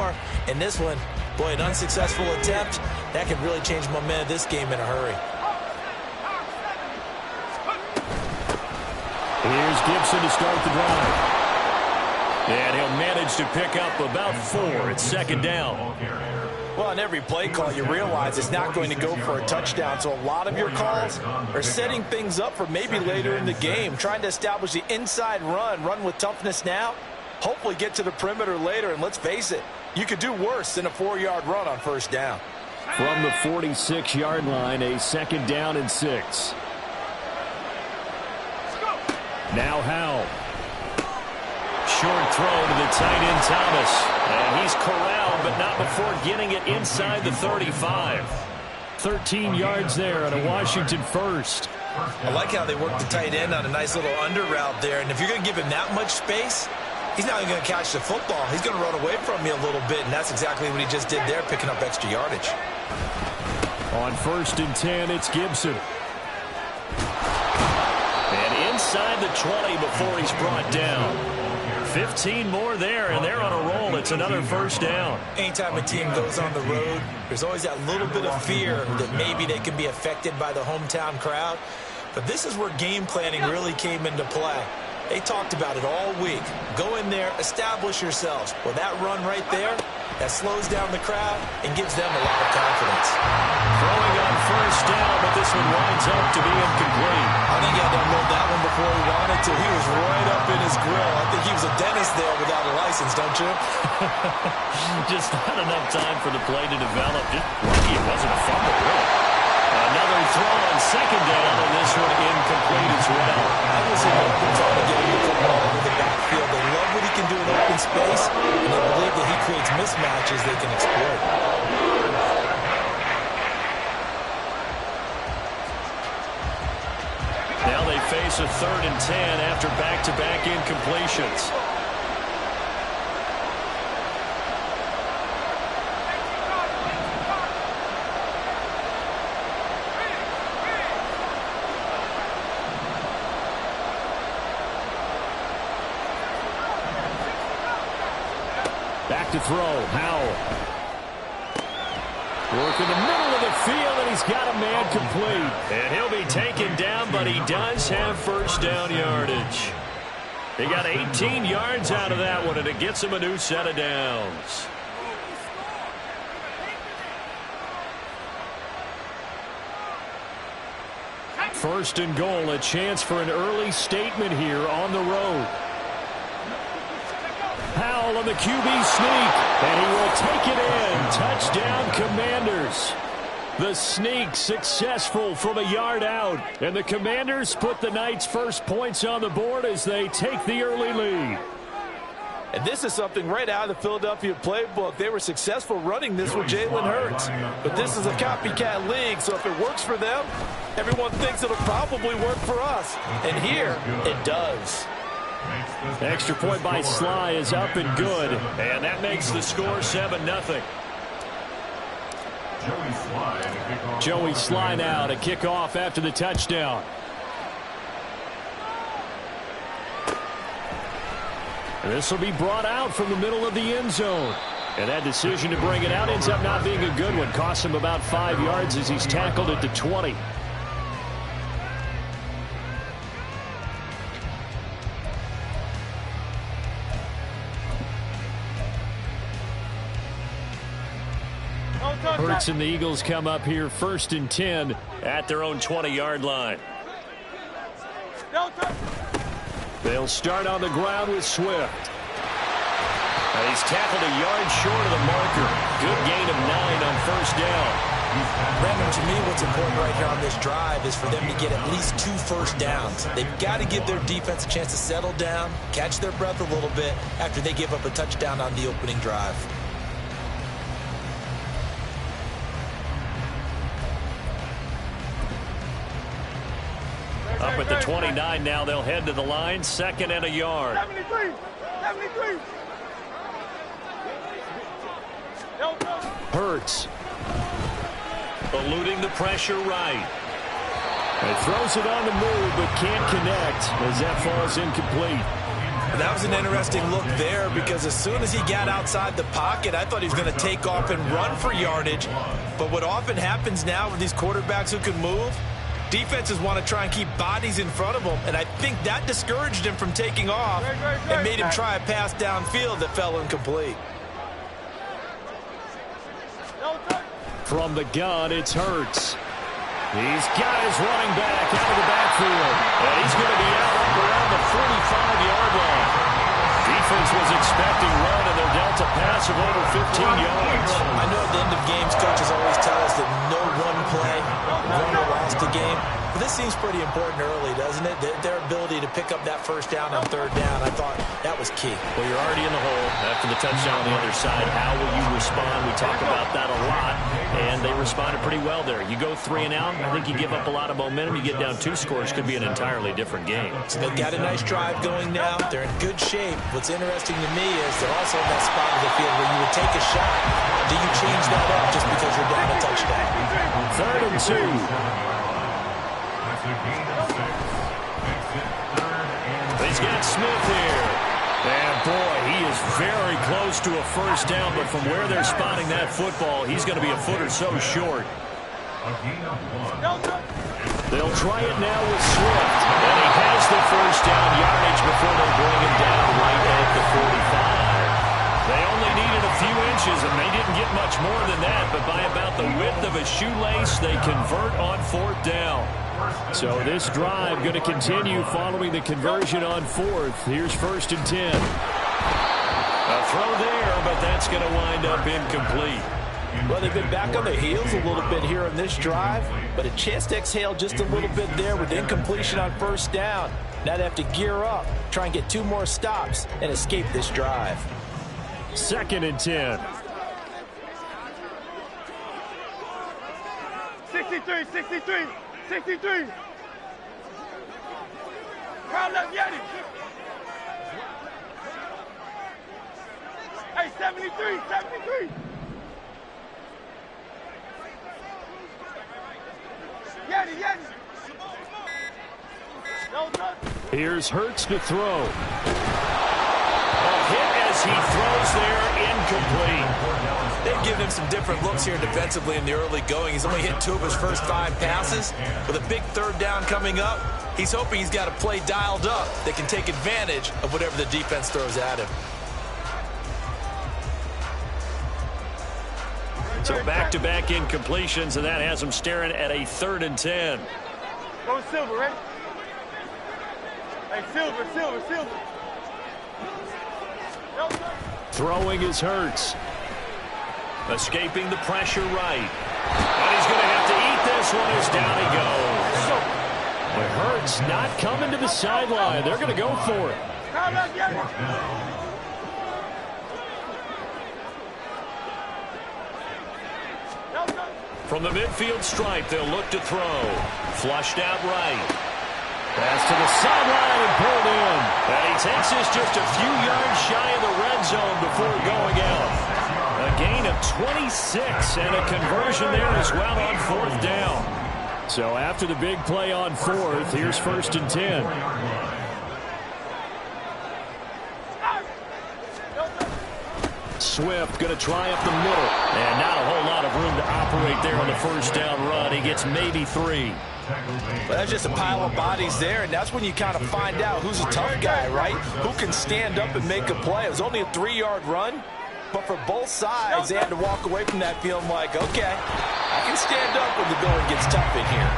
more. And this one, boy, an unsuccessful attempt, that could really change the momentum of this game in a hurry. Here's Gibson to start the drive. And he'll manage to pick up about 4. It's second down. Well, on every play call, you realize it's not going to go for a touchdown. So a lot of your calls are setting things up for maybe later in the game, trying to establish the inside run with toughness now, hopefully get to the perimeter later. And let's face it, you could do worse than a 4-yard run on first down. From the 46-yard line, a second down and 6. Now Howell. Short throw to the tight end Thomas. And he's corralled, but not before getting it inside the 35. 13 yards there on a Washington first. I like how they work the tight end on a nice little under route there. And if you're going to give him that much space, he's not even going to catch the football. He's going to run away from you a little bit, and that's exactly what he just did there, picking up extra yardage. On 1st and 10, it's Gibson. And inside the 20 before he's brought down. 15 more there, and they're on a roll. It's another first down. Anytime a team goes on the road, there's always that little bit of fear that maybe they can be affected by the hometown crowd. But this is where game planning really came into play. They talked about it all week. Go in there, establish yourselves. Well, that run right there, that slows down the crowd and gives them a lot of confidence. Throwing on first down, but this one winds up to be incomplete. I think he had to unload that one before he wanted to. He was right up in his grill. I think he was a dentist there without a license, don't you? Just not enough time for the play to develop. Just lucky it wasn't a fumble, really. Another throw on second down, and this one incomplete as well. I was trying to get him the football into the backfield. They love what he can do in open space, and they believe that he creates mismatches they can exploit. Now they face a 3rd and 10 after back-to-back incompletions. Back to throw. Howell. Work in the middle of the field, and he's got a man complete. And he'll be taken down, but he does have first down yardage. He got 18 yards out of that one, and it gets him a new set of downs. First and goal, a chance for an early statement here on the road. Howell on the QB sneak, and he will take it in. Touchdown, Commanders. The sneak successful from a yard out, and the Commanders put the Knights' first points on the board as they take the early lead. And this is something right out of the Philadelphia playbook. They were successful running this with Jalen Hurts. But this is a copycat league, so if it works for them, everyone thinks it'll probably work for us. And here, it does. Extra point by Sly is up and good, and that makes the score 7-0. Joey Sly now to kick off after the touchdown. This will be brought out from the middle of the end zone. And that decision to bring it out ends up not being a good one. Cost him about 5 yards as he's tackled at the 20. Hurts and the Eagles come up here 1st and 10 at their own 20-yard line. They'll start on the ground with Swift. And he's tackled a yard short of the marker. Good gain of 9 on first down. Brandon, to me, what's important right here on this drive is for them to get at least 2 first downs. They've got to give their defense a chance to settle down, catch their breath a little bit after they give up a touchdown on the opening drive. Up at the 29 now, they'll head to the line, 2nd and a yard. 73. Hurts. Eluding the pressure right. And throws it on the move, but can't connect as that falls incomplete. That was an interesting look there because as soon as he got outside the pocket, I thought he was going to take off and run for yardage. But what often happens now with these quarterbacks who can move, defenses want to try and keep bodies in front of them, and I think that discouraged him from taking off and made him try a pass downfield that fell incomplete. From the gun, it's Hurts. He's got his running back out of the backfield, and he's going to be out up around the 45-yard line. Defense was expecting run, and they're dealt a pass of over 15 yards. I know at the end of games, coaches always tell us that no one play won or lost a game. But this seems pretty important early, doesn't it? Their ability to pick up that first down on third down, I thought that was key. Well, you're already in the hole after the touchdown on the other side. How will you respond? We talk about that a lot, and they responded pretty well there. You go 3 and out, I think you give up a lot of momentum. You get down 2 scores, could be an entirely different game. So they've got a nice drive going now. They're in good shape. What's interesting to me is they're also in that spot of the field where you would take a shot. Do you change that up just because you're down a touchdown? 3rd and 2. He's got Smith here. And boy, he is very close to a first down, but from where they're spotting that football, he's going to be a foot or so short. They'll try it now with Swift. And he has the first down yardage before they bring him down right at the 45. They only needed a few inches, and they didn't get much more than that, but by about the width of a shoelace, they convert on 4th down. So this drive going to continue following the conversion on 4th. Here's 1st and 10. A throw there, but that's going to wind up incomplete. Well, they've been back on their heels a little bit here in this drive, but a chance to exhale just a little bit there with incompletion on 1st down. Now they have to gear up, try and get 2 more stops, and escape this drive. 2nd and 10. 63. 63. Crowd left Yeti. Hey, 73. Yeti. Here's Hurts to throw. A hit as he throws there, incomplete. They've given him some different looks here defensively in the early going. He's only hit 2 of his first 5 passes. With a big 3rd down coming up, he's hoping he's got a play dialed up that can take advantage of whatever the defense throws at him. So back-to-back incompletions, and that has him staring at a 3rd and 10. Go with Silver, ready? Hey, Silver. Throwing is Hurts. Escaping the pressure right. And he's going to have to eat this one as down he goes. But Hurts not coming to the sideline. They're going to go for it. From the midfield stripe, they'll look to throw. Flushed out right. Pass to the sideline and pulled in. And he takes this just a few yards shy of the red zone before going out. A gain of 26 and a conversion there as well on 4th down. So after the big play on 4th, here's 1st and 10. Swift going to try up the middle. And not a whole lot of room to operate there on the first down run. He gets maybe 3. But that's just a pile of bodies there, and that's when you kind of find out who's a tough guy, right? Who can stand up and make a play. It was only a 3-yard run, but for both sides, they had to walk away from that feeling like, okay, I can stand up when the going gets tough in here.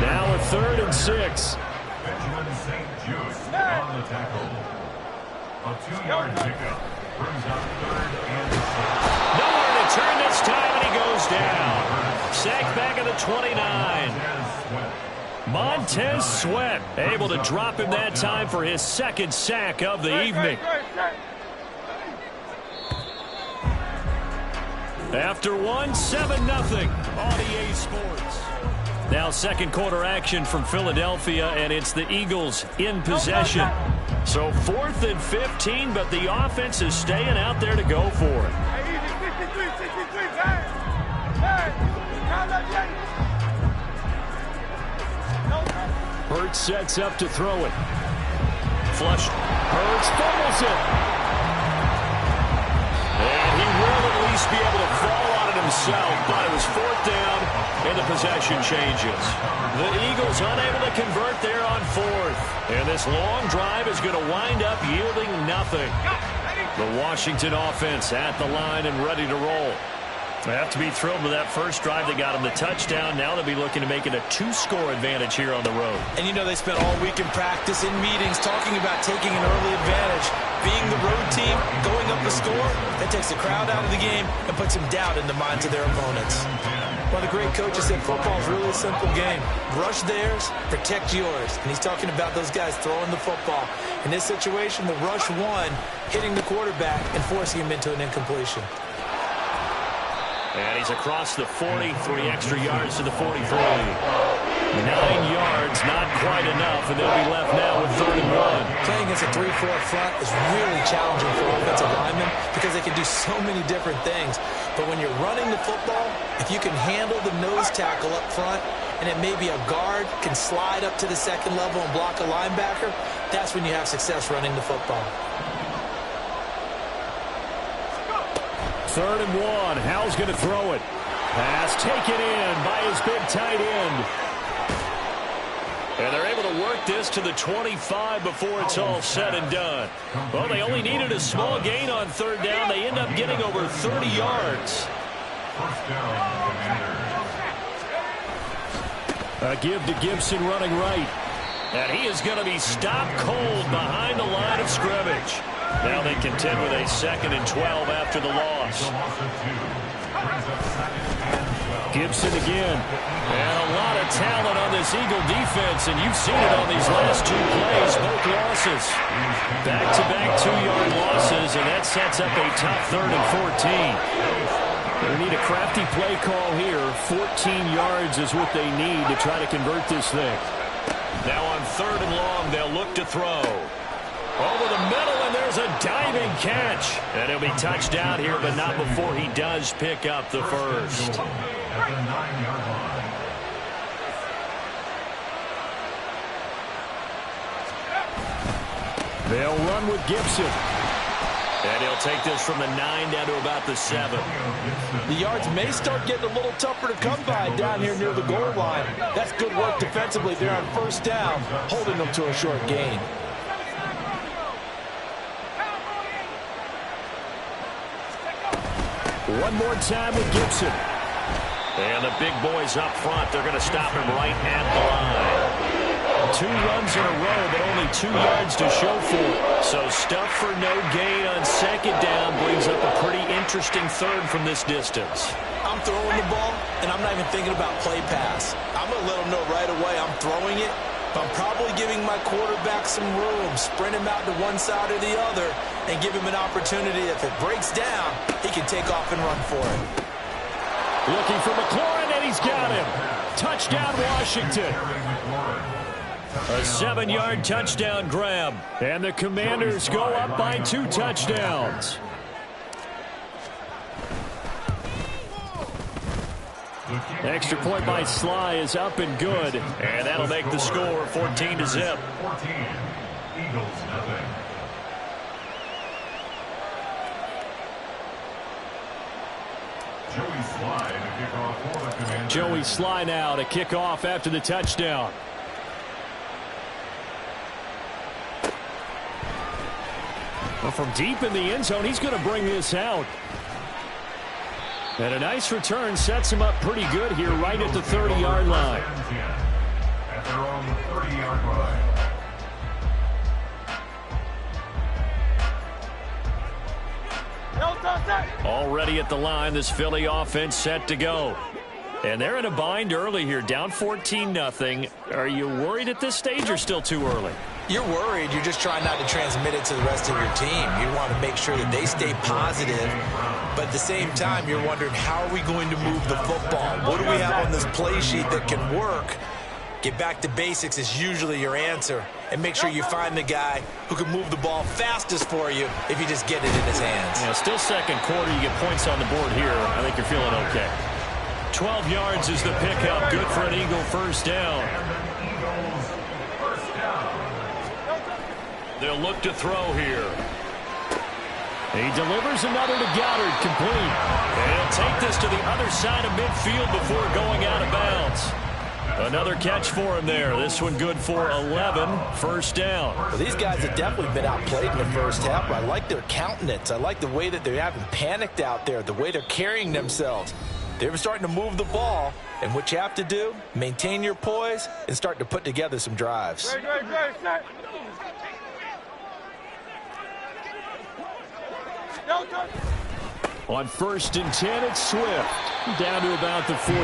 Now a 3rd and 6. Benjamin St. Just on the tackle. A 2-yard pickup brings up 3rd and 6. Nowhere to turn this time, and he goes down. Sacked back at the 29. Montez Sweat able to drop him that time for his 2nd sack of the evening. After 7-0 on EA Sports. Now 2nd quarter action from Philadelphia, and it's the Eagles in possession. So 4th and 15, but the offense is staying out there to go for it. Hurts sets up to throw it. flush. Hurts fumbles it. And he will at least be able to fall on it himself, but it was fourth down, and the possession changes. The Eagles unable to convert there on fourth. And this long drive is going to wind up yielding nothing. The Washington offense at the line and ready to roll. They have to be thrilled with that first drive that got them the touchdown. Now they'll be looking to make it a 2-score advantage here on the road. And you know they spent all week in practice, in meetings, talking about taking an early advantage. Being the road team, going up the score, that takes the crowd out of the game and puts some doubt in the minds of their opponents. One of the great coaches said football is really a simple game. Rush theirs, protect yours. And he's talking about those guys throwing the football. In this situation, the rush won, hitting the quarterback and forcing him into an incompletion. And he's across the 40, 3 extra yards to the 43. 9 yards, not quite enough, and they'll be left now with 3rd and 1. Playing against a 3-4 front is really challenging for offensive linemen because they can do so many different things. But when you're running the football, if you can handle the nose tackle up front, and it may be a guard can slide up to the second level and block a linebacker, that's when you have success running the football. 3rd and 1. Howell's going to throw it. Pass taken in by his big tight end. And they're able to work this to the 25 before it's all said and done. Well, they only needed a small gain on 3rd down. They end up getting over 30 yards. First down, Commanders. A give to Gibson running right. And he is going to be stopped cold behind the line of scrimmage. Now they contend with a 2nd and 12 after the loss. Gibson again. And a lot of talent on this Eagle defense, and you've seen it on these last 2 plays, both losses. Back-to-back 2-yard losses, and that sets up a tough 3rd and 14. They need a crafty play call here. 14 yards is what they need to try to convert this thing. Now on 3rd and long, they'll look to throw. Over the middle, and there's a diving catch. And he'll be touched down here, but not before he does pick up the first. At the 9-yard line. They'll run with Gibson. And he'll take this from the 9 down to about the 7. The yards may start getting a little tougher to come by down here near the goal line. That's good work defensively there on 1st down, holding them to a short gain. One more time with Gibson. And the big boys up front, they're going to stop him right at the line. 2 runs in a row, but only 2 yards to show for it. So stuff for no gain on 2nd down brings up a pretty interesting 3rd from this distance. I'm throwing the ball, and I'm not even thinking about play pass. I'm going to let them know right away I'm throwing it, but I'm probably giving my quarterback some room, sprint him out to one side or the other, and give him an opportunity. If it breaks down, he can take off and run for it. Looking for McLaurin, and he's got him. Touchdown, Washington. A 7-yard touchdown grab. And the Commanders go up by 2 touchdowns. Extra point by Sly is up and good. And that'll make the score 14-0. 14. Eagles nothing. Joey Sly to kick off for the Commanders. Joey Sly now to kick off after the touchdown. Well, from deep in the end zone, he's going to bring this out. And a nice return sets him up pretty good here right at the 30-yard line. At their own 30-yard line. Already at the line, this Philly offense set to go. And they're in a bind early here, down 14-0. Are you worried at this stage or still too early? You're worried. You're just trying not to transmit it to the rest of your team. You want to make sure that they stay positive. But at the same time, you're wondering, how are we going to move the football? What do we have on this play sheet that can work? Get back to basics is usually your answer. And make sure you find the guy who can move the ball fastest for you if you just get it in his hands. Yeah, still second quarter. You get points on the board here. I think you're feeling okay. 12 yards is the pickup. Good for an Eagle first down. They'll look to throw here. He delivers another to Goddard, complete. And he'll take this to the other side of midfield before going out of bounds. Another catch for him there. This one good for 11, first down. Well, these guys have definitely been outplayed in the first half, but I like their countenance. I like the way that they haven't panicked out there, the way they're carrying themselves. They're starting to move the ball, and what you have to do, maintain your poise and start to put together some drives. Great, set. On 1st and 10, it's Swift. Down to about the 45.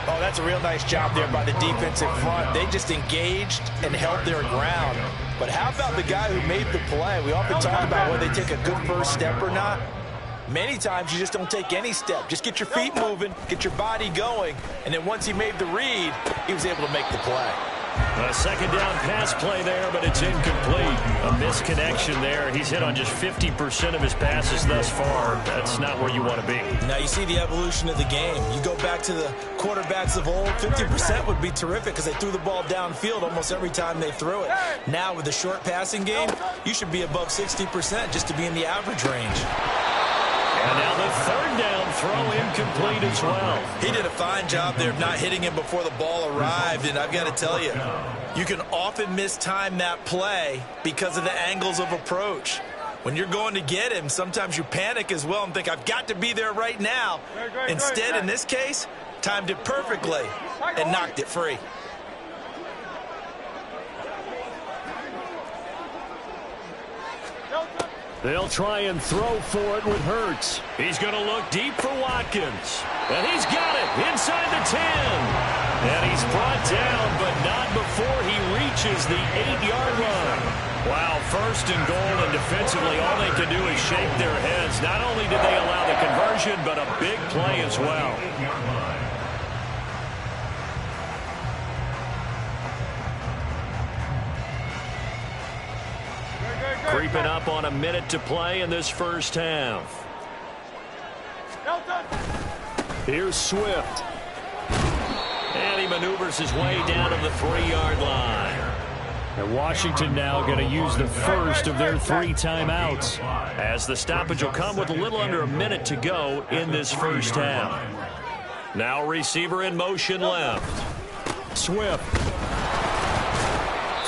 Oh, that's a real nice job there by the defensive front. They just engaged and held their ground. But how about the guy who made the play? We often talk about whether they take a good first step or not. Many times you just don't take any step. Just get your feet moving, get your body going, and then once he made the read, he was able to make the play. A second down pass play there, but it's incomplete. A misconnection there. He's hit on just 50% of his passes thus far. That's not where you want to be. Now you see the evolution of the game. You go back to the quarterbacks of old, 50% would be terrific because they threw the ball downfield almost every time they threw it. Now with the short passing game, you should be above 60% just to be in the average range. And now the third down throw incomplete as well. He did a fine job there of not hitting him before the ball arrived, and I've got to tell you, you can often mistime that play because of the angles of approach. When you're going to get him, sometimes you panic as well and think, I've got to be there right now. Instead, in this case, timed it perfectly and knocked it free. They'll try and throw for it with Hurts. He's going to look deep for Watkins. And he's got it inside the 10. And he's brought down, but not before he reaches the 8-yard line. Wow, first and goal, and defensively all they can do is shake their heads. Not only did they allow the conversion, but a big play as well. Creeping up on a minute to play in this first half. Here's Swift. And he maneuvers his way down to the 3-yard line. And Washington now going to use the first of their 3 timeouts, as the stoppage will come with a little under a minute to go in this first half. Now receiver in motion left. Swift.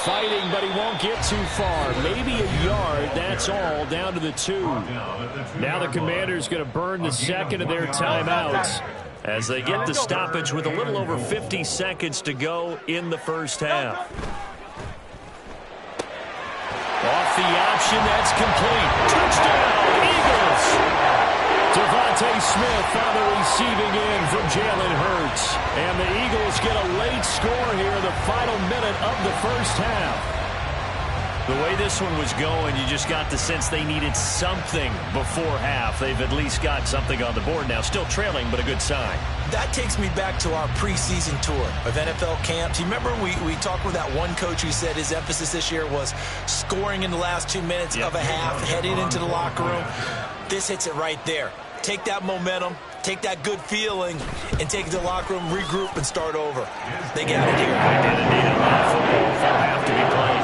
Fighting, but he won't get too far. Maybe a yard, that's all, down to the 2. Now the Commanders going to burn the second of their timeouts as they get the stoppage with a little over 50 seconds to go in the first half. Off the option, that's complete. Touchdown, Eagles! Devontae Smith on the receiving end from Jalen Hurts. And the Eagles get a late score here in the final minute of the first half. The way this one was going, you just got the sense they needed something before half. They've at least got something on the board now. Still trailing, but a good sign. That takes me back to our preseason tour of NFL camps. You remember we talked with that one coach who said his emphasis this year was scoring in the last 2 minutes of a half, heading into the locker room. This hits it right there. Take that momentum, take that good feeling, and take it to the locker room, regroup, and start over. They got it here. They didn't need a lot of football for a half to be played.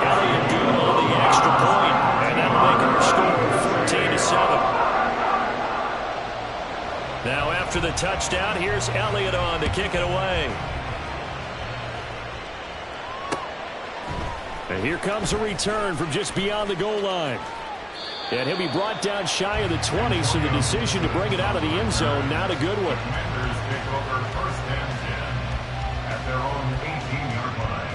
Elliott good on the extra point, and that'll make our score 14-7. Now after the touchdown, here's Elliott on to kick it away. And here comes a return from just beyond the goal line. And he'll be brought down shy of the 20, so the decision to bring it out of the end zone, not a good one. Commanders take over 1st and 10 at their own 18-yard line.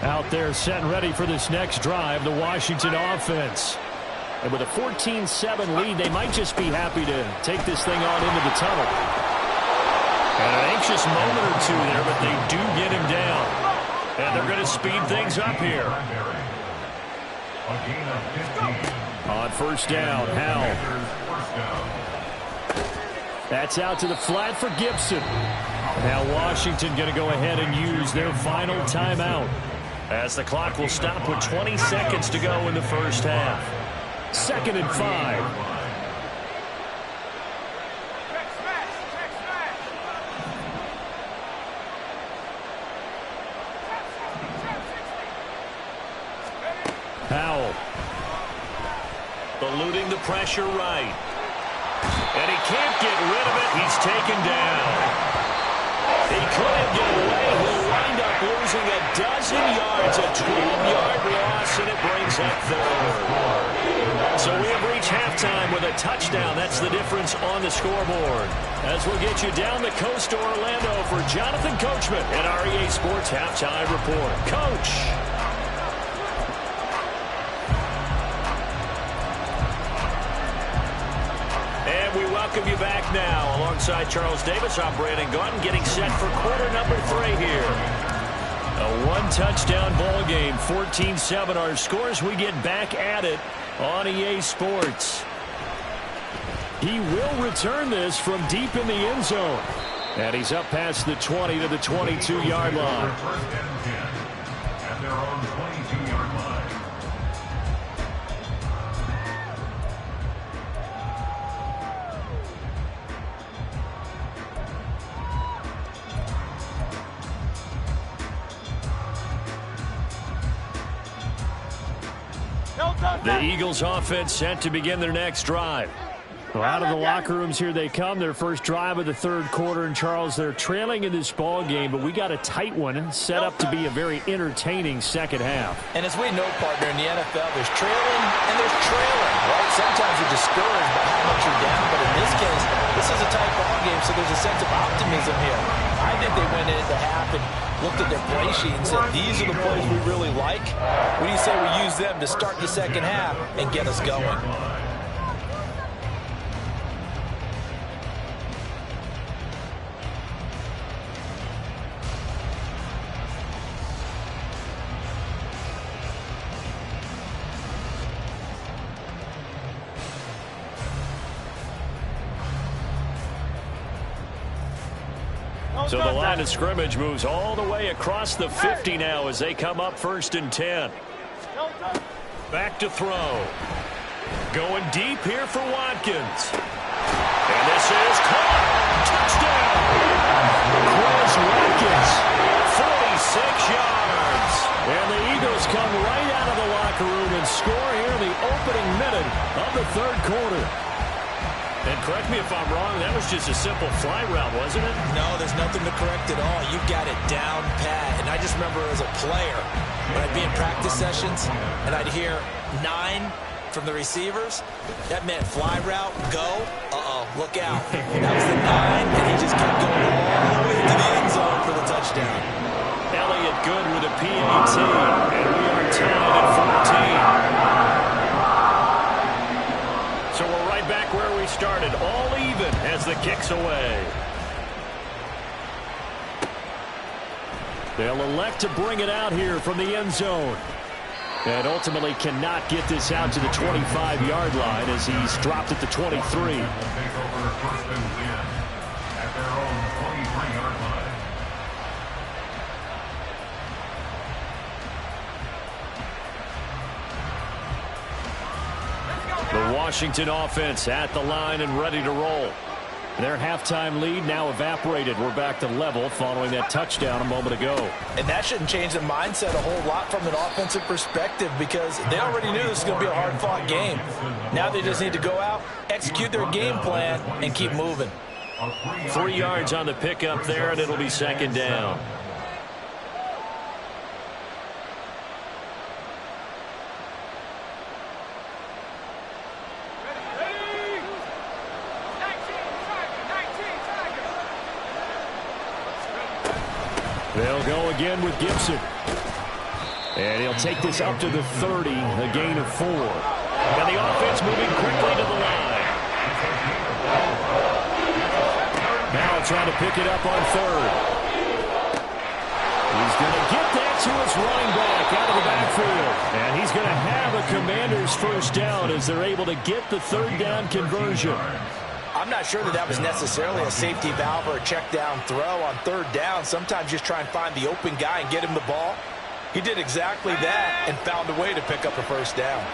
Out there set and ready for this next drive, the Washington offense. And with a 14-7 lead, they might just be happy to take this thing on into the tunnel. And an anxious moment or two there, but they do get him down. And they're going to speed things up here. A gain of 15. On first down, Howell. That's out to the flat for Gibson. Now Washington going to go ahead and use their final timeout, as the clock will stop with 20 seconds to go in the first half. 2nd and 5. Powell. Eluding the pressure right. And he can't get rid of it. He's taken down. He couldn't get away. He'll wind up losing a dozen yards, a 12-yard loss, and it brings up 3rd. So we have reached halftime with a touchdown. That's the difference on the scoreboard. As we'll get you down the coast to Orlando for Jonathan Coachman and our EA Sports Halftime Report. Coach. We welcome you back now. Alongside Charles Davis, I'm Brandon Gaudin, getting set for quarter number 3 here. A one-touchdown ball game, 14-7 our scores. We get back at it on EA Sports. He will return this from deep in the end zone. And he's up past the 20 to the 22-yard line. First and 10 at their own 22-yard line. The Eagles offense set to begin their next drive. Well, out of the locker rooms here they come. Their first drive of the 3rd quarter. And Charles, they're trailing in this ball game, but we got a tight one set up to be a very entertaining second half. And as we know, partner, in the NFL, there's trailing and there's trailing, right? Sometimes you're discouraged by how much you're down, but in this case, this is a tight ball game, so there's a sense of optimism here. I think they went into half and looked at their play sheet and said, these are the plays we really like. What do you say we use them to start the second half and get us going? So the line of scrimmage moves all the way across the 50 now as they come up 1st and 10. Back to throw. Going deep here for Watkins. And this is caught. Touchdown. Chris Watkins, 46 yards. And the Eagles come right out of the locker room and score here in the opening minute of the 3rd quarter. And correct me if I'm wrong, that was just a simple fly route, wasn't it? No, there's nothing to correct at all. You've got it down pat. And I just remember as a player, when I'd be in practice sessions and I'd hear 9 from the receivers, that meant fly route, go, look out. That was the 9, and he just kept going all the way to the end zone for the touchdown. Elliott good with a PAT, and we are tied at 14. So we're right back where we started, all even as the kick's away. They'll elect to bring it out here from the end zone. And ultimately cannot get this out to the 25-yard line as he's dropped at the 23. Take over 1st and 10 at their own 23-yard line. The Washington offense at the line and ready to roll. Their halftime lead now evaporated. We're back to level following that touchdown a moment ago. And that shouldn't change the mindset a whole lot from an offensive perspective because they already knew this was going to be a hard-fought game. Now they just need to go out, execute their game plan, and keep moving. 3 yards on the pickup there, and it'll be 2nd down. They'll go again with Gibson. And he'll take this up to the 30, a gain of 4. And the offense moving quickly to the line. Now trying to pick it up on 3rd. He's going to get that to his running back out of the backfield. And he's going to have a Commanders first down as they're able to get the 3rd down conversion. I'm not sure that that was necessarily a safety valve or a check down throw on third down. Sometimes just try and find the open guy and get him the ball. He did exactly that and found a way to pick up a first down.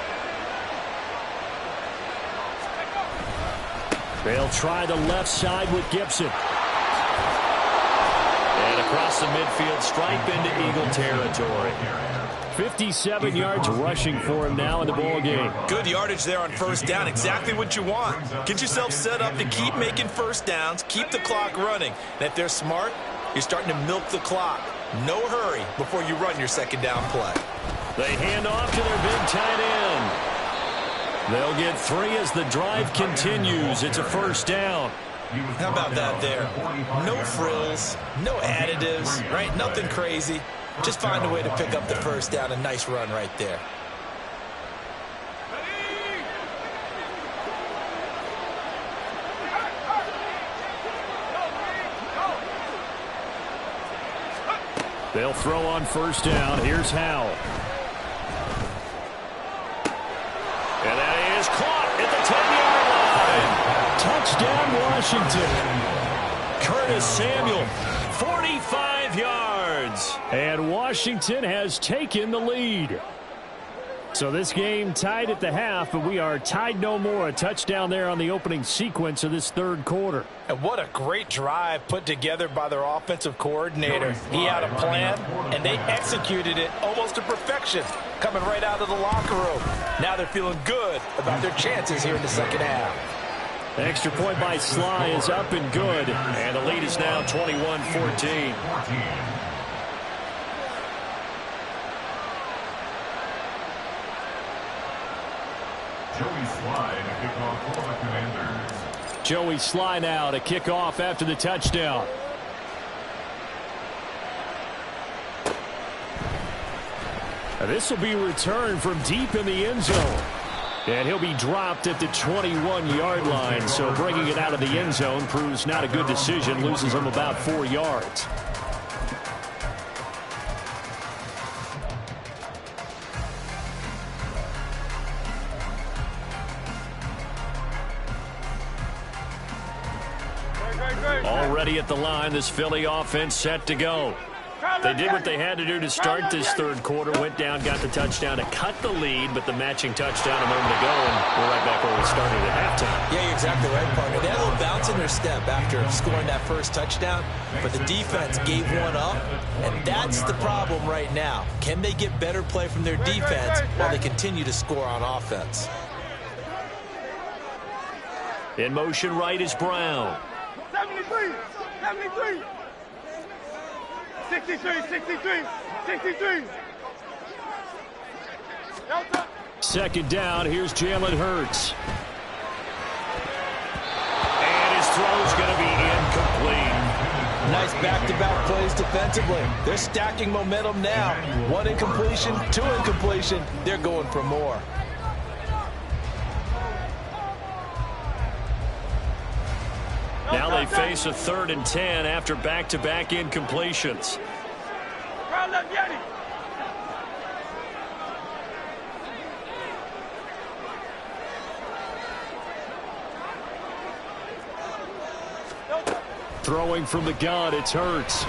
They'll try the left side with Gibson. And across the midfield stripe into Eagle territory. 57 yards rushing for him now in the ball game. Good yardage there on first down. Exactly what you want. Get yourself set up to keep making first downs, keep the clock running. And if they're smart, you're starting to milk the clock. No hurry before you run your second down play. They hand off to their big tight end. They'll get 3 as the drive continues. It's a first down. How about that there? No frills, no additives, right? Nothing crazy. Just find a way to pick up the first down. A nice run right there. They'll throw on first down. Here's Howell. And that is caught at the 10-yard line. Touchdown, Washington. Curtis Samuel, 45 yards. And Washington has taken the lead. So this game tied at the half, but we are tied no more. A touchdown there on the opening sequence of this third quarter. And what a great drive put together by their offensive coordinator. He had a plan, and they executed it almost to perfection, coming right out of the locker room. Now they're feeling good about their chances here in the second half. Extra point by Sly is up and good, and the lead is now 21-14. Joey Sly to kick off for the Commanders. Joey Sly now to kick off after the touchdown. This will be returned from deep in the end zone. And he'll be dropped at the 21-yard line. So bringing it out of the end zone proves not a good decision. Loses him about 4 yards. Already at the line, this Philly offense set to go. They did what they had to do to start this third quarter, went down, got the touchdown to cut the lead, but the matching touchdown a moment ago, and we're right back where we started at halftime. Yeah, you're exactly right, partner. They had a little bounce in their step after scoring that first touchdown, but the defense gave one up, and that's the problem right now. Can they get better play from their defense while they continue to score on offense? In motion right is Brown. 73, 73. 63, 63, 63. Second down, here's Jalen Hurts. And his throw's going to be incomplete. Nice back-to-back plays defensively. They're stacking momentum now. 1 incompletion, 2 incompletion. They're going for more. Now they face a 3rd and 10 after back-to-back incompletions. Throwing from the gun, it's Hurts.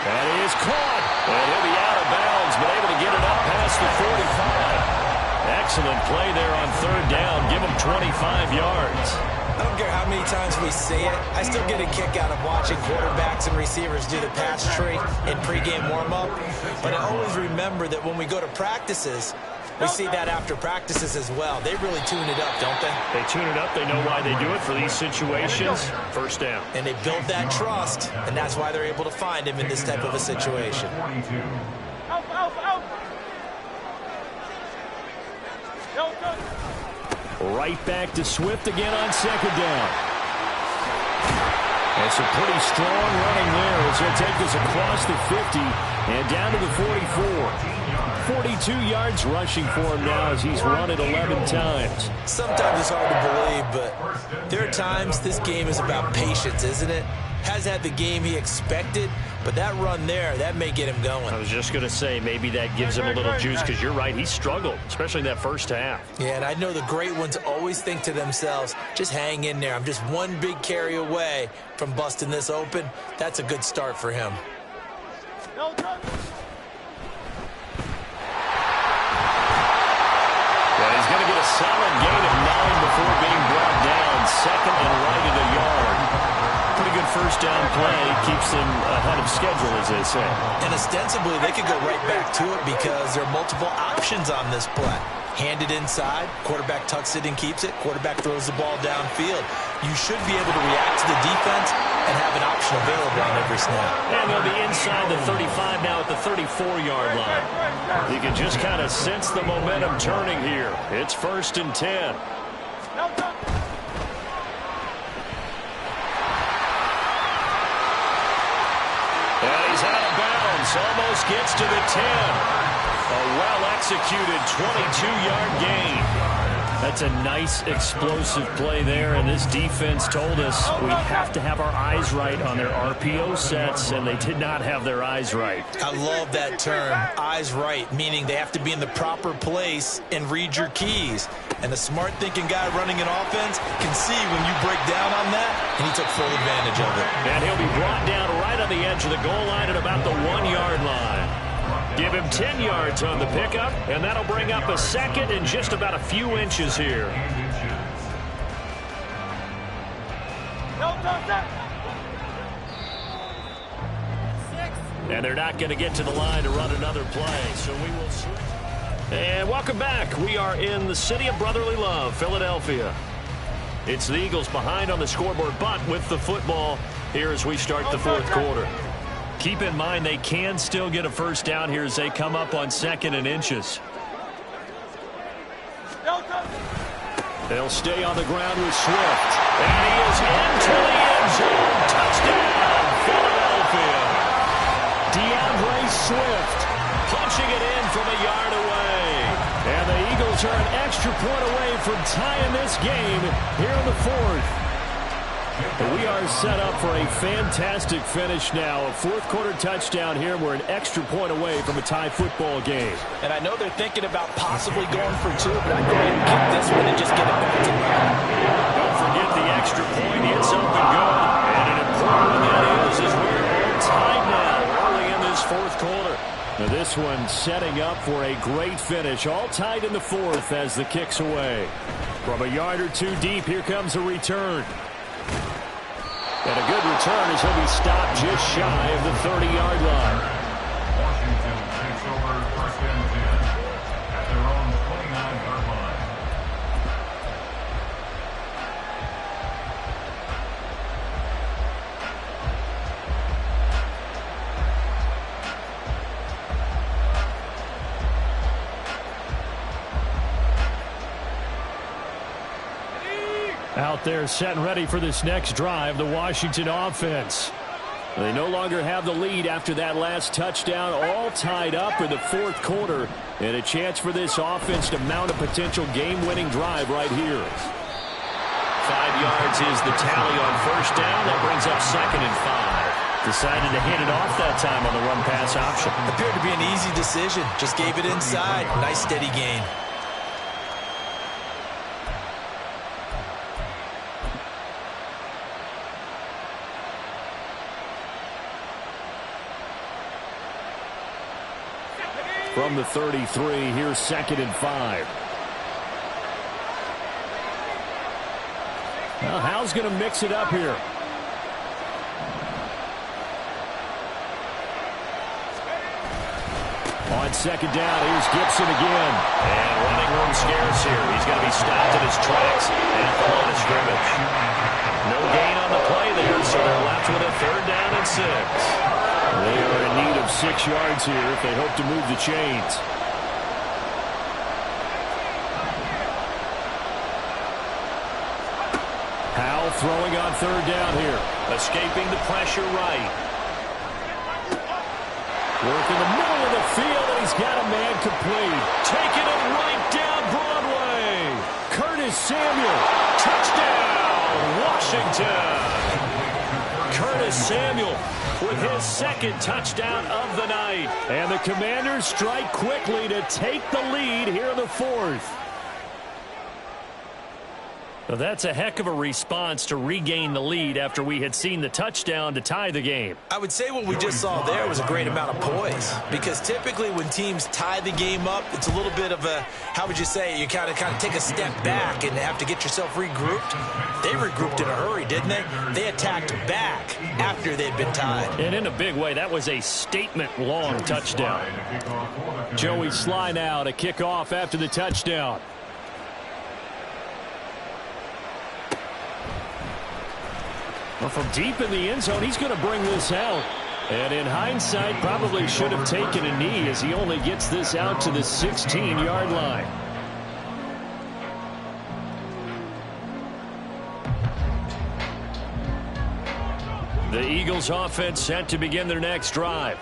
That is caught. And he'll be out of bounds, but able to get it up past the 45. Excellent play there on 3rd down. Give him 25 yards. I don't care how many times we say it, I still get a kick out of watching quarterbacks and receivers do the pass tree in pregame warm-up. But I always remember that when we go to practices, we see that after practices as well. They really tune it up, don't they? They tune it up. They know why they do it for these situations. First down. And they build that trust, and that's why they're able to find him in this type of a situation. Out. Right back to Swift again on second down. And some pretty strong running there as he'll take this across the 50 and down to the 44. 42 yards rushing for him now as he's run it 11 times. Sometimes it's hard to believe, but there are times this game is about patience, isn't it? Hasn't had the game he expected, But that run there, that may get him going. I was just going to say, maybe that gives him a little juice, because you're right, he struggled, especially in that first half. Yeah, and I know the great ones always think to themselves, just hang in there. I'm just one big carry away from busting this open. That's a good start for him. He's going to get a solid gain of 9 before being brought down. Second and right at a yard. Pretty good first down play. Keeps them ahead of schedule, as they say. And ostensibly, they could go right back to it because there are multiple options on this play. Hand it inside, quarterback tucks it and keeps it, quarterback throws the ball downfield. You should be able to react to the defense and have an option available on every snap. And they'll be inside the 35 now at the 34-yard line. You can just kind of sense the momentum turning here. It's 1st and 10. And he's out of bounds. Almost gets to the 10. A well-executed 22-yard gain. That's a nice, explosive play there, and this defense told us we have to have our eyes right on their RPO sets, and they did not have their eyes right. I love that term, eyes right, meaning they have to be in the proper place and read your keys. And a smart-thinking guy running an offense can see when you break down on that, and he took full advantage of it. And he'll be brought down right on the edge of the goal line at about the 1-yard line. Give him 10 yards on the pickup, and that'll bring up a second in just about a few inches here. And they're not going to get to the line to run another play, so we will switch. And welcome back. We are in the city of brotherly love, Philadelphia. It's the Eagles behind on the scoreboard, but with the football here as we start the fourth quarter. Keep in mind they can still get a first down here as they come up on 2nd and inches. They'll stay on the ground with Swift. And he is into the end zone. Touchdown, Philadelphia. DeAndre Swift punching it in from a yard away. And the Eagles are an extra point away from tying this game here in the 4th. We are set up for a fantastic finish now. A fourth-quarter touchdown here. We're an extra point away from a tie football game. And I know they're thinking about possibly going for 2, but I'd go ahead and kick this one and just get it back to back. Don't forget the extra point. It's something good. And an important one that is we're all tied now early in this fourth quarter. Now this one setting up for a great finish. All tied in the 4th as the kick's away. From a yard or 2 deep, here comes a return. And a good return as he'll be stopped just shy of the 30-yard line. Washington takes over 1st and 10 at their own 29-yard line. Out there set and ready for this next drive, the Washington offense. They no longer have the lead after that last touchdown, all tied up in the fourth quarter, and a chance for this offense to mount a potential game-winning drive right here. 5 yards is the tally on first down. That brings up 2nd and 5. Decided to hand it off that time on the run-pass option. Appeared to be an easy decision. Just gave it inside. Nice steady gain. From the 33, here's 2nd and 5. Now, Hal's going to mix it up here. On 2nd down, here's Gibson again. And running room scarce here. He's going to be stopped in his tracks at the line of scrimmage. No gain on the play there, so they're left with a 3rd down and 6. They are in need of 6 yards here if they hope to move the chains. Howell throwing on 3rd down here. Escaping the pressure right. Work in the middle of the field, and he's got a man complete. Taking it right down Broadway. Curtis Samuel. Touchdown, Washington. Curtis Samuel with his second touchdown of the night. And the Commanders strike quickly to take the lead here in the fourth. Well, that's a heck of a response to regain the lead after we had seen the touchdown to tie the game. I would say what we just saw there was a great amount of poise, because typically when teams tie the game up, it's a little bit of a, how would you say, you kind of take a step back and have to get yourself regrouped. They regrouped in a hurry, didn't they? They attacked back after they'd been tied. And in a big way, that was a statement-long touchdown. Joey Slye now to kick off after the touchdown. Well, from deep in the end zone, he's going to bring this out. And in hindsight, probably should have taken a knee, as he only gets this out to the 16-yard line. The Eagles offense set to begin their next drive.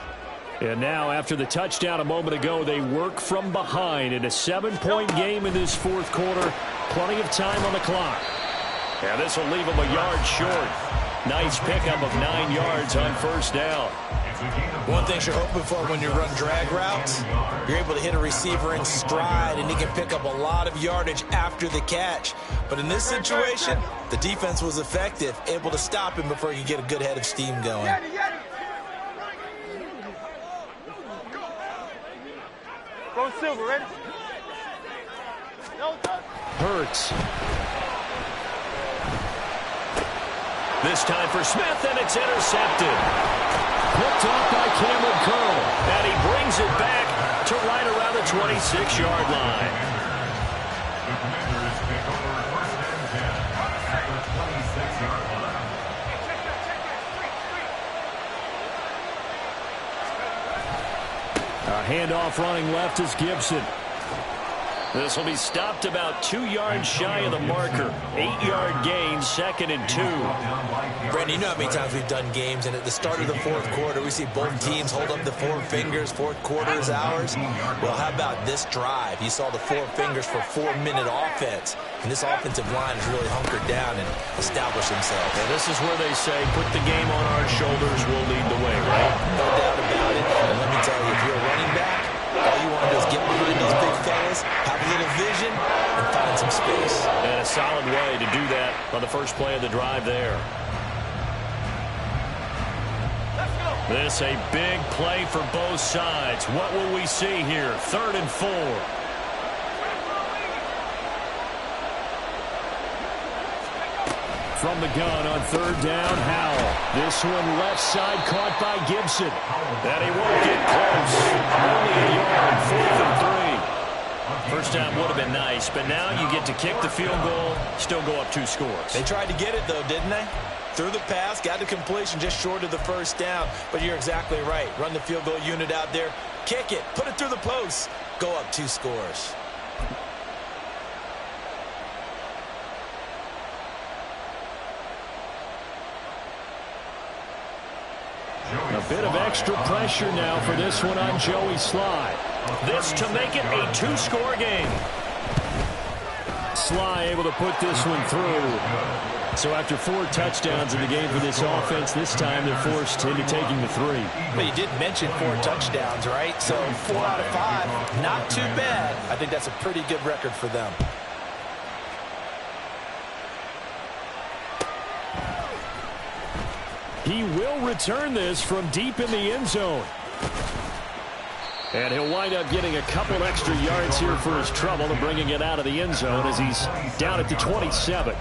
And now, after the touchdown a moment ago, they work from behind in a 7-point game in this fourth quarter. Plenty of time on the clock. And this will leave them a yard short. Nice pickup of 9 yards on first down. One thing you're hoping for when you run drag routes, you're able to hit a receiver in stride, and he can pick up a lot of yardage after the catch. But in this situation, the defense was effective, able to stop him before he could get a good head of steam going. Go Silver, ready? Hurts. This time for Smith, and it's intercepted. Picked off by Cameron Curl, and he brings it back to right around the 26-yard line. The Commanders pick over first and 10 at the 26-yard line. A handoff running left is Gibson. This will be stopped about 2 yards shy of the marker. 8-yard gain, 2nd and 2. Brandon, you know how many times we've done games, and at the start of the fourth quarter, we see both teams hold up the four fingers. Fourth quarter is ours. Well, how about this drive? You saw the four fingers for 4-minute offense, and this offensive line has really hunkered down and established themselves. And this is where they say, put the game on our shoulders, we'll lead the way, right? No doubt about it. And let me tell you, if you're a running back, all you want to do is get behind these big fellas, have a little vision, and find some space. And a solid way to do that on the first play of the drive there. This a big play for both sides. What will we see here? 3rd and 4. From the gun on 3rd down, Howell. This one left side caught by Gibson. And he won't get close. Only a yard, 4th and 3. First down would have been nice, but now you get to kick the field goal, still go up 2 scores. They tried to get it, though, didn't they? Threw the pass, got the completion just short of the first down. But you're exactly right. Run the field goal unit out there, kick it, put it through the post, go up 2 scores. A bit of extra pressure now for this one on Joey Slye. This to make it a 2-score game. Slye able to put this one through. So after 4 touchdowns in the game for this offense, this time they're forced into taking the 3. But you did mention 4 touchdowns, right? So 4 out of 5, not too bad. I think that's a pretty good record for them. He will return this from deep in the end zone. And he'll wind up getting a couple extra yards here for his trouble and bringing it out of the end zone as he's down at the 27.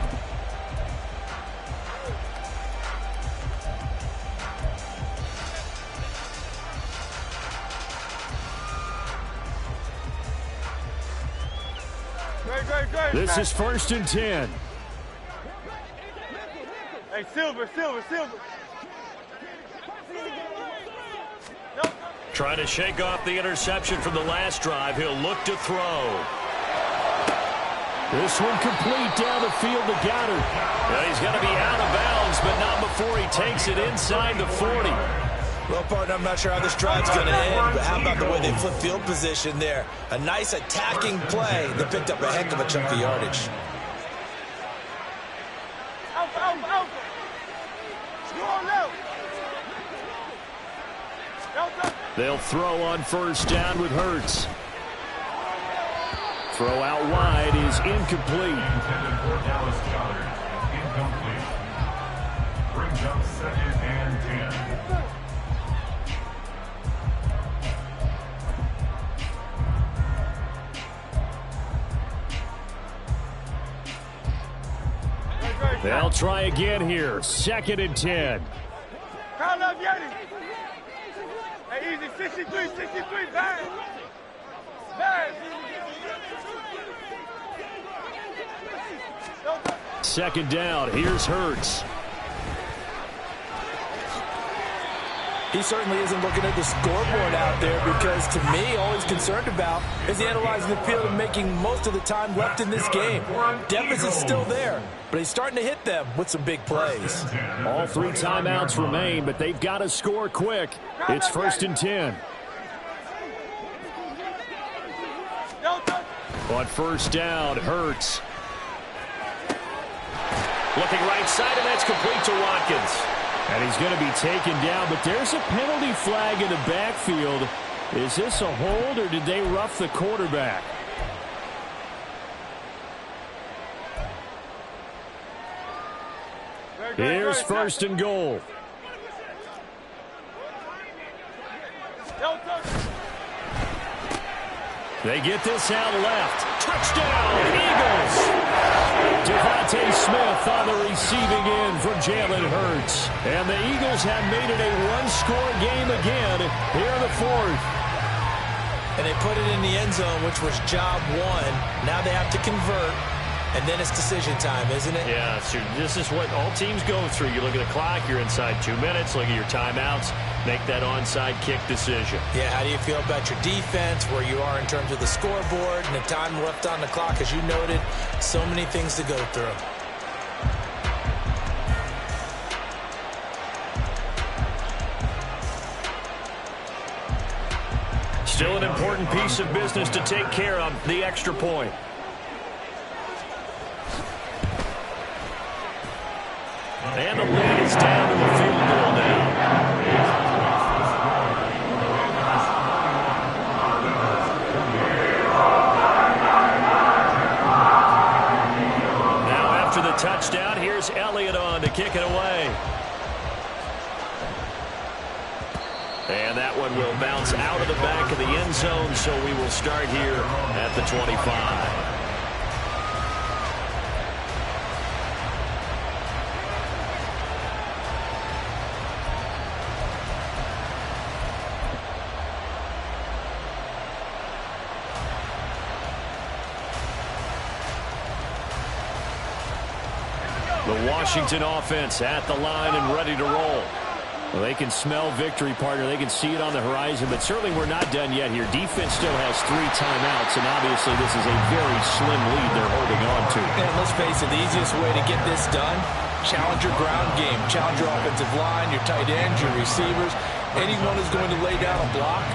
This is 1st and 10. Hey, Silver. Trying to shake off the interception from the last drive. He'll look to throw. This one complete down the field to Goddard. Well, he's going to be out of bounds, but not before he takes it inside the 40. Well, partner, I'm not sure how this drive's going to end, but how about the way they flip field position there? A nice attacking play that picked up a heck of a chunk of yardage. Out. You on now. They'll throw on first down with Hurts. Throw out wide is incomplete. Intended for Dallas Goedert. Incomplete. Brings up 2nd and 10. They'll try again here. 2nd and 10. Count up, Yeti. Hey, easy. 63, 63. Bang. Bang. 2nd down. Here's Hurts. He certainly isn't looking at the scoreboard out there because, to me, all he's concerned about is analyzing the field and making most of the time left in this game. Deficit's still there, but he's starting to hit them with some big plays. All 3 timeouts remain, but they've got to score quick. It's 1st and 10. On first down, Hurts. Looking right side, and that's complete to Watkins. And he's going to be taken down, but there's a penalty flag in the backfield. Is this a hold, or did they rough the quarterback? Here's 1st and goal. They get this out left. Touchdown, Eagles! Devontae Smith on the receiving end from Jalen Hurts. And the Eagles have made it a one-score game again here in the 4th. And they put it in the end zone, which was job 1. Now they have to convert, and then it's decision time, isn't it? Yeah, this is what all teams go through. You look at the clock, you're inside 2 minutes, look at your timeouts, make that onside kick decision. Yeah, how do you feel about your defense, where you are in terms of the scoreboard, and the time left on the clock, as you noted, so many things to go through. Still an important piece of business to take care of, the extra point. And the lead is down to a field goal now. Now after the touchdown, here's Elliott on to kick it away. And that one will bounce out of the back of the end zone, so we will start here at the 25. The Washington offense at the line and ready to roll. Well, they can smell victory, partner. They can see it on the horizon, but certainly we're not done yet here. Defense still has 3 timeouts, and obviously this is a very slim lead they're holding on to. And let's face it, the easiest way to get this done, challenge your ground game. Challenge your offensive line, your tight ends, your receivers. Anyone who's going to lay down a block,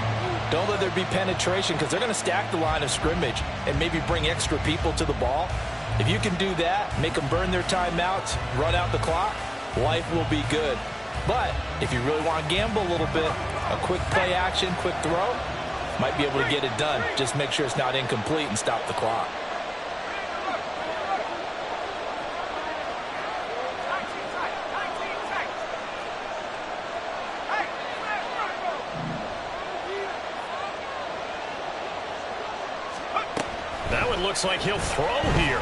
don't let there be penetration, because they're going to stack the line of scrimmage and maybe bring extra people to the ball. If you can do that, make them burn their timeouts, run out the clock, life will be good. But if you really want to gamble a little bit, a quick play action, quick throw, might be able to get it done. Just make sure it's not incomplete and stop the clock. That one looks like he'll throw here.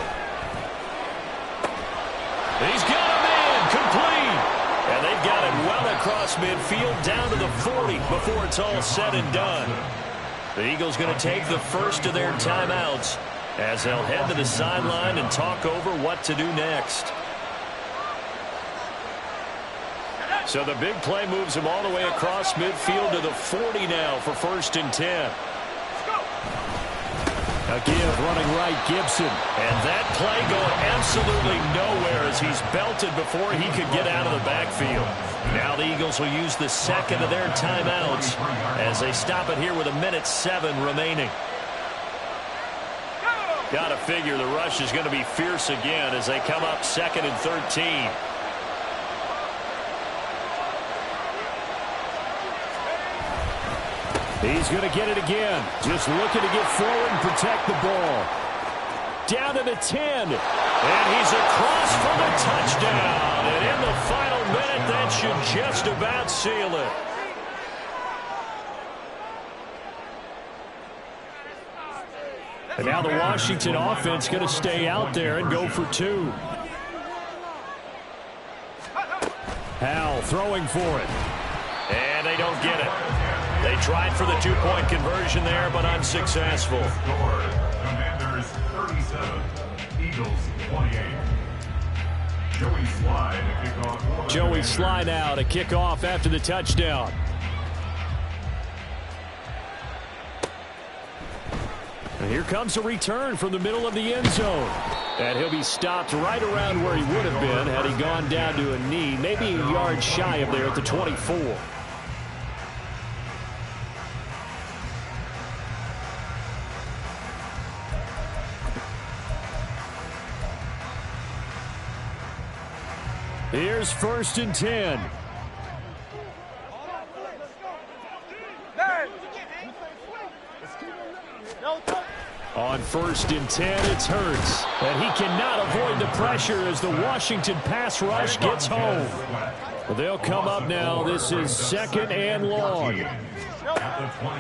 He's got him in, complete. And they've got it well across midfield down to the 40 before it's all said and done. The Eagles going to take the first of their timeouts as they'll head to the sideline and talk over what to do next. So the big play moves them all the way across midfield to the 40 now for 1st and 10. A give running right, Gibson. And that play going absolutely nowhere as he's belted before he could get out of the backfield. Now the Eagles will use the second of their timeouts as they stop it here with 1:07 remaining. Got to figure the rush is going to be fierce again as they come up 2nd and 13. He's going to get it again. Just looking to get forward and protect the ball. Down to the 10. And he's across for the touchdown. And in the final minute, that should just about seal it. And now the Washington offense going to stay out there and go for 2. Howell throwing for it. And they don't get it. They tried for the 2-point conversion there, but unsuccessful. Commanders 37, Eagles 28. Joey Slye to kick off. Joey Slye now to kick off after the touchdown. And here comes a return from the middle of the end zone. And he'll be stopped right around where he would have been had he gone down to a knee, maybe a yard shy of there at the 24. Here's 1st and 10. On 1st and 10, it's Hurts. And he cannot avoid the pressure as the Washington pass rush gets home. They'll come up now. This is 2nd and long.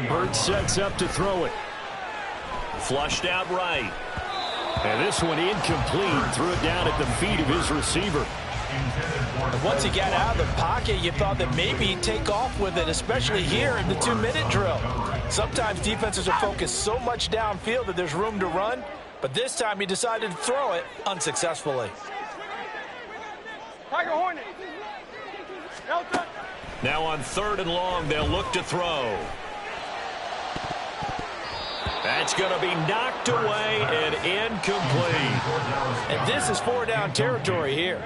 Hurts sets up to throw it. Flushed out right. And this one incomplete. Threw it down at the feet of his receiver. And once he got out of the pocket, you thought that maybe he'd take off with it, especially here in the 2-minute drill. Sometimes defenses are focused so much downfield that there's room to run, but this time he decided to throw it unsuccessfully. Now on 3rd and long, they'll look to throw. That's going to be knocked away and incomplete. And this is 4-down territory here.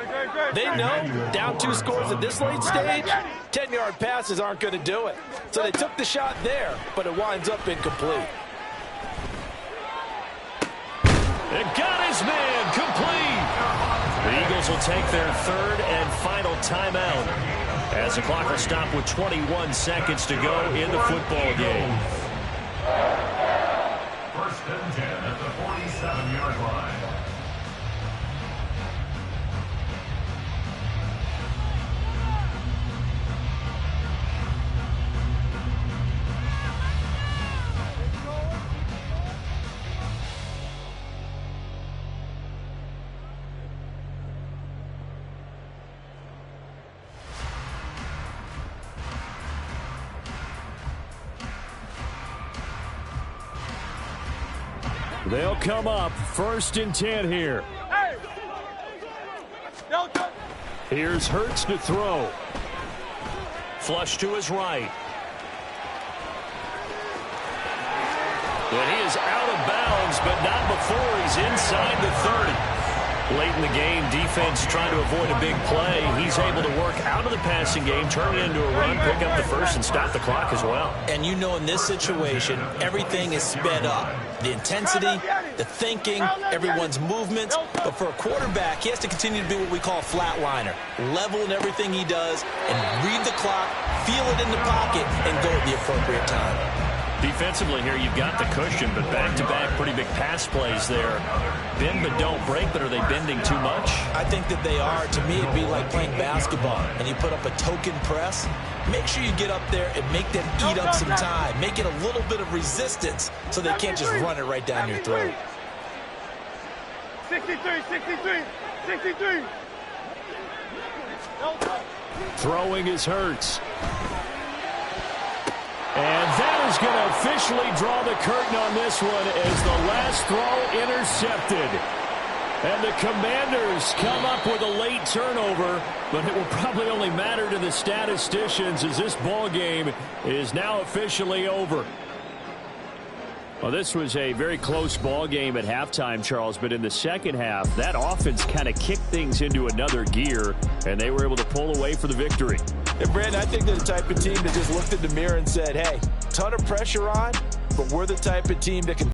They know down 2 scores at this late stage, 10-yard passes aren't going to do it. So they took the shot there, but it winds up incomplete. And got his man complete. The Eagles will take their 3rd and final timeout as the clock will stop with 21 seconds to go in the football game. 1st and 10 at the 47-yard line. They'll come up 1st and 10 here. Here's Hurts to throw. Flush to his right. And he is out of bounds, but not before he's inside the 30. Late in the game, defense trying to avoid a big play. He's able to work out of the passing game, turn it into a run, pick up the 1st, and stop the clock as well. And you know in this situation, everything is sped up. The intensity, the thinking, everyone's movements. But for a quarterback, he has to continue to be what we call a flatliner. Level in everything he does and read the clock, feel it in the pocket, and go at the appropriate time. Defensively here, you've got the cushion, but back-to-back pretty big pass plays there. Bend but don't break, but are they bending too much? I think that they are. To me, it'd be like playing basketball, and you put up a token press. Make sure you get up there and make them eat up some time. Make it a little bit of resistance so they can't just run it right down your throat. 63, 63, 63. Throwing is Hurts. And that is going to officially draw the curtain on this one as the last throw intercepted. And the Commanders come up with a late turnover, but it will probably only matter to the statisticians as this ball game is now officially over. Well, this was a very close ball game at halftime, Charles, but in the second half, that offense kind of kicked things into another gear, and they were able to pull away for the victory. And, Brandon, I think they're the type of team that just looked in the mirror and said, hey, ton of pressure on, but we're the type of team that can